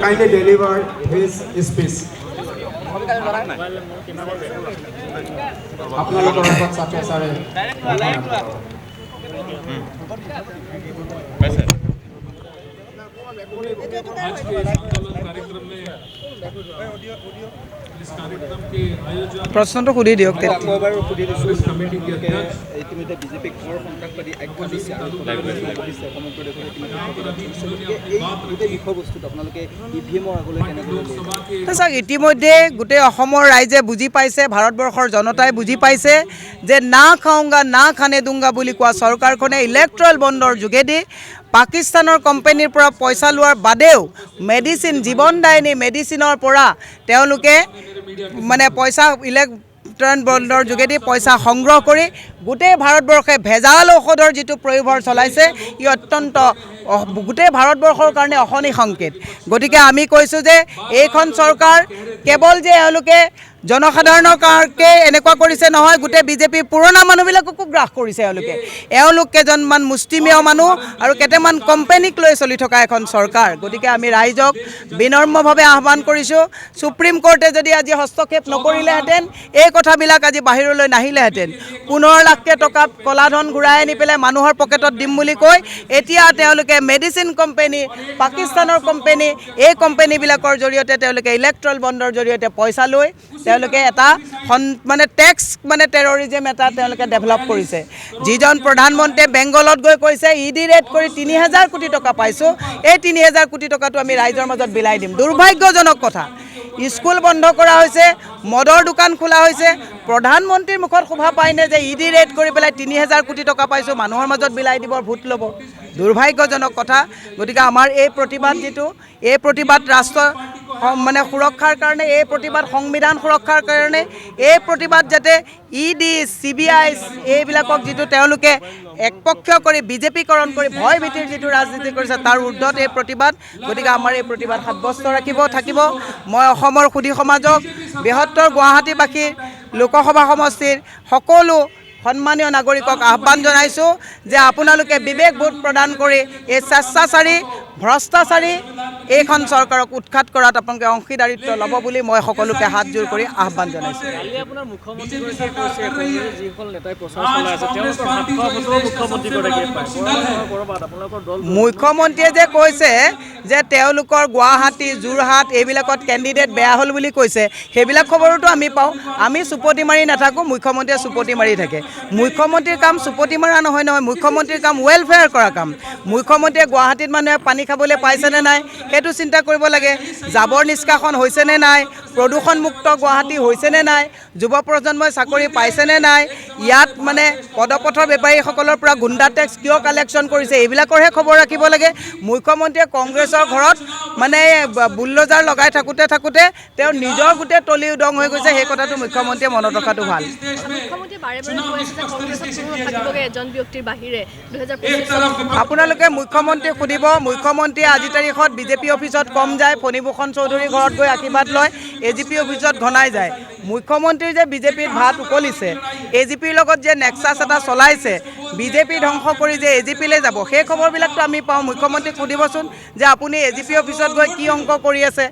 kindly deliver his speech. আপোনালোকৰ আগত ছাত্ৰ ছাৰে প্ৰশ্নটো সুধি দিয়ক ইতিমধ্যে বিজেপিক ঘৰ সন্ত্ৰাসবাদী আখ্যা দিছে আৰু বিষয়বস্তুত আপোনালোকে ইভিএমৰ আগলৈ কেনেকৈ চাওক ইতিমধ্যে গোটেই অসমৰ ৰাইজে বুজি পাইছে, ভাৰতবৰ্ষৰ জনতাই বুজি পাইছে যে না খাওঁগা না খানে দুংগা বুলি কোৱা চৰকাৰখনে ইলেক্ট্ৰল বণ্ডৰ যোগেদি পাকিস্তানৰ কোম্পানীৰ পৰা পইচা লোৱাৰ বাদেও মেডিচিন জীৱনদায়িনী মেডিচিনৰ পৰা তেওঁলোকে মানে পইচা ইলেক্ট্ৰল বণ্ডৰ যোগেদি পইচা সংগ্ৰহ কৰি গোটেই ভাৰতবৰ্ষে ভেজাল ঔষধৰ যিটো প্ৰয়োভৰ চলাইছে ই অত্যন্ত গোটেই ভাৰতবৰ্ষৰ কাৰণে অশনি সংকেত। গতিকে আমি কৈছোঁ যে এইখন চৰকাৰ কেৱল যে এওঁলোকে জনসাধাৰণৰ কাৰণে এনেকুৱা কৰিছে নহয়, গোটেই বিজেপিৰ পুৰণা মানুহবিলাককো গ্ৰাস কৰিছে এওঁলোক কেইজনমান মুষ্টিমেয় মানুহ আৰু কেইটামান কোম্পানীক লৈ চলি থকা এখন চৰকাৰ। গতিকে আমি ৰাইজক বিনম্ৰভাৱে আহ্বান কৰিছোঁ, সুপ্ৰিম কোৰ্টে যদি আজি হস্তক্ষেপ নকৰিলেহেঁতেন এই কথাবিলাক আজি বাহিৰলৈ নাহিলেহেঁতেন। 15 লাখকৈ টকা কলাধন ঘূৰাই আনি পেলাই মানুহৰ পকেটত দিম বুলি কৈ এতিয়া তেওঁলোকে মেডিচিন কোম্পানী, পাকিস্তানৰ কোম্পানী, এই কোম্পানীবিলাকৰ জৰিয়তে তেওঁলোকে ইলেক্ট্ৰল বণ্ডৰ জৰিয়তে পইচা লৈ তেওঁলোকে এটা মানে টেক্স মানে টেৰৰিজিম এটা তেওঁলোকে ডেভেলপ কৰিছে। যিজন প্ৰধানমন্ত্ৰীয়ে বেংগলত গৈ কৈছে ইডি ৰেড কৰি 3000 কোটি টকা পাইছোঁ, এই 3000 কোটি টকাটো আমি ৰাইজৰ মাজত বিলাই দিম। দুৰ্ভাগ্যজনক কথা, স্কুল বন্ধ কৰা হৈছে, মদৰ দোকান খোলা হৈছে, প্ৰধানমন্ত্ৰীৰ মুখত শোভা পায়নে যে ইডি ৰেড কৰি পেলাই 3000 কোটি টকা পাইছোঁ মানুহৰ মাজত বিলাই দিব, ভোট ল'ব? দুৰ্ভাগ্যজনক কথা। গতিকে আমাৰ এই প্ৰতিবাদ এই প্ৰতিবাদ ৰাষ্ট্ৰ মানে সুৰক্ষাৰ কাৰণে, এই প্ৰতিবাদ সংবিধান সুৰক্ষাৰ কাৰণে, এই প্ৰতিবাদ যাতে ইডি CBI এইবিলাকক যিটো তেওঁলোকে একপক্ষ কৰি বিজেপিকৰণ কৰি ভয় ভীতিৰ যিটো ৰাজনীতি কৰিছে তাৰ ঊৰ্ধত এই প্ৰতিবাদ। গতিকে আমাৰ এই প্ৰতিবাদ সাব্যস্ত থাকিব। মই অসমৰ সুধী সমাজক, বৃহত্তৰ গুৱাহাটীবাসীৰ লোকসভা সমষ্টিৰ সকলো সন্মানীয় নাগৰিকক আহ্বান জনাইছোঁ যে আপোনালোকে বিবেক ভোট প্ৰদান কৰি এই স্বেচ্ছাচাৰী ভ্ৰষ্টাচাৰী এইখন চৰকাৰক উৎখাত কৰাত আপোনালোকে অংশীদাৰিত্ব ল'ব বুলি মই সকলোকে হাত জোৰ কৰি আহ্বান জনাইছোঁ। মুখ্যমন্ত্ৰীয়ে যে কৈছে যে তেওঁলোকৰ গুৱাহাটী, যোৰহাট এইবিলাকত কেণ্ডিডেট বেয়া হ'ল বুলি কৈছে, সেইবিলাক খবৰতো আমি পাওঁ। আমি চুপতি মাৰি নাথাকোঁ, মুখ্যমন্ত্ৰীয়ে চুপতি মাৰি থাকে। মুখ্যমন্ত্ৰীৰ কাম চুপতি মাৰা নহয়, মুখ্যমন্ত্ৰীৰ কাম ৱেলফেয়াৰ কৰা কাম। মুখ্যমন্ত্ৰীয়ে গুৱাহাটীত মানুহে পানী খাবলৈ পাইছেনে নাই সেইটো চিন্তা কৰিব লাগে। জাবৰ নিষ্কাশন হৈছেনে নাই, প্ৰদূষণমুক্ত গুৱাহাটী হৈছেনে নাই, যুৱ প্ৰজন্মই চাকৰি পাইছেনে নাই, ইয়াত মানে পদপথৰ বেপাৰীসকলৰ পৰা গুণ্ডা টেক্স কিয় কালেকশ্যন কৰিছে, এইবিলাকৰহে খবৰ ৰাখিব লাগে। মুখ্যমন্ত্ৰীয়ে কংগ্ৰেছৰ ঘৰত মানে বুলডোজাৰ লগাই থাকোঁতে তেওঁ নিজৰ গোটেই তলি উদং হৈ গৈছে, সেই কথাটো মুখ্যমন্ত্ৰীয়ে মনত ৰখাটো ভাল। আপোনালোকে মুখ্যমন্ত্ৰীক সুধিব, মুখ্যমন্ত্ৰীয়ে আজি তাৰিখত বিজেপি অফিচত কম যায়, ফণীভূষণ চৌধুৰীৰ ঘৰত গৈ আশীৰ্বাদ লয়, AGP অফিচত ঘনাই যায়। মুখ্যমন্ত্ৰীৰ যে বিজেপিৰ ভাত উকলিছে, AGPৰ লগত যে নেক্সাছ এটা চলাইছে, বিজেপি ধ্বংস কৰি যে AGPলৈ যাব, সেই খবৰবিলাকতো আমি পাওঁ। মুখ্যমন্ত্ৰীক সুধিবচোন যে আপুনি AGP অফিচত গৈ কি অংক কৰি আছে।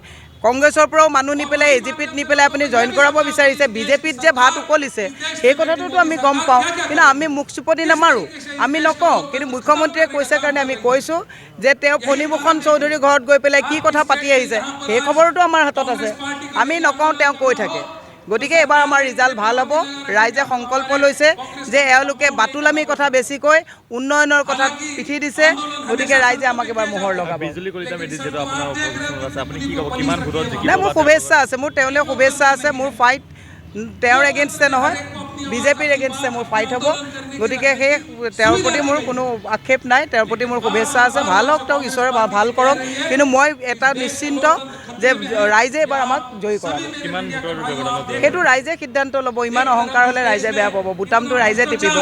কংগ্ৰেছৰ পৰাও মানুহ নি পেলাই AGPত নি পেলাই আপুনি জইন কৰাব বিচাৰিছে, বিজেপিত যে ভাত উকলিছে সেই কথাটোতো আমি গম পাওঁ, কিন্তু আমি মুখ চুপতি নামাৰোঁ, আমি নকওঁ। কিন্তু মুখ্যমন্ত্ৰীয়ে কৈছে কাৰণে আমি কৈছোঁ যে তেওঁ ফণীভূষণ চৌধুৰীৰ ঘৰত গৈ পেলাই কি কথা পাতি আহিছে সেই খবৰটো আমাৰ হাতত আছে, আমি নকওঁ, তেওঁ কৈ থাকে। গতিকে এবাৰ আমাৰ ৰিজাল্ট ভাল হ'ব। ৰাইজে সংকল্প লৈছে যে এওঁলোকে বাতুলামী কথা বেছিকৈ উন্নয়নৰ কথাত পিঠি দিছে, গতিকে ৰাইজে আমাক এবাৰ মোহৰ লগাব। নাই, মোৰ শুভেচ্ছা আছে, মোৰ তেওঁলৈ শুভেচ্ছা আছে। মোৰ ফাইট তেওঁৰ এগেইনষ্টে নহয়, বিজেপিৰ এগেইনষ্টে মোৰ ফাইট হ'ব। গতিকে সেই তেওঁৰ প্ৰতি মোৰ কোনো আক্ষেপ নাই, তেওঁৰ প্ৰতি মোৰ শুভেচ্ছা আছে। ভাল হওক, তেওঁক ঈশ্বৰে ভাল কৰক, কিন্তু মই এটা নিশ্চিন্ত যে ৰাইজে এবাৰ আমাক জয়ী কৰাব। সেইটো ৰাইজে সিদ্ধান্ত ল'ব। ইমান অহংকাৰ হ'লে ৰাইজে বেয়া পাব, বুটামটো ৰাইজে টিপিব।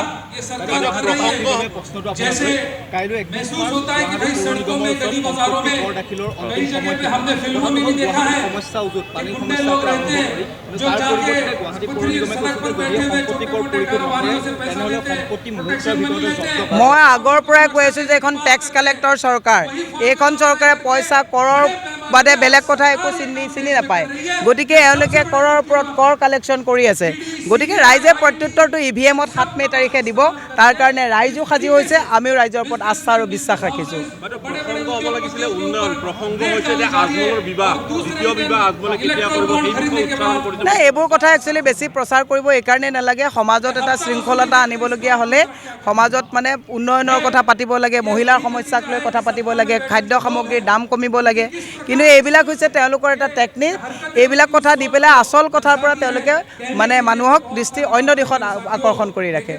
মই আগৰ পৰাই কৈ আছোঁ যে এইখন টেক্স কালেক্টৰ চৰকাৰ, এইখন চৰকাৰে পইচা কৰৰ বাদে বেলেগ কথা একো চিনি নাপায় গতিকে এওঁলোকে কৰৰ ওপৰত কৰ কালেকশ্যন কৰি আছে গতিকে ৰাইজে প্ৰত্যুত্তৰটো EVMত 7 মে' তাৰিখে দিব তাৰ কাৰণে ৰাইজো সাজি হৈছে আমিও ৰাইজৰ ওপৰত আস্থা আৰু বিশ্বাস ৰাখিছোঁ প্ৰসংগ হ'ব লাগিছিলে উন্নয়ন প্ৰসংগ হৈছে যে আজমলৰ বিবাহ দ্বিতীয় বিবাহ আজমলে কেতিয়া কৰিব এই বিষয়ে উচ্চাৰণ কৰিছে নাই এইবোৰ কথা একচুৱেলি বেছি প্ৰচাৰ কৰিব এইকাৰণে নালাগে সমাজত এটা শৃংখলতা আনিবলগীয়া হ'লে সমাজত মানে উন্নয়নৰ কথা পাতিব লাগে মহিলাৰ সমস্যাক লৈ কথা পাতিব লাগে খাদ্য সামগ্ৰীৰ দাম কমিব লাগে কিন্তু এইবিলাক হৈছে তেওঁলোকৰ এটা টেকনিক এইবিলাক কথা দি পেলাই আচল কথাৰ পৰা তেওঁলোকে মানে মানুহক দৃষ্টি অন্য দিশত আকৰ্ষণ কৰি ৰাখে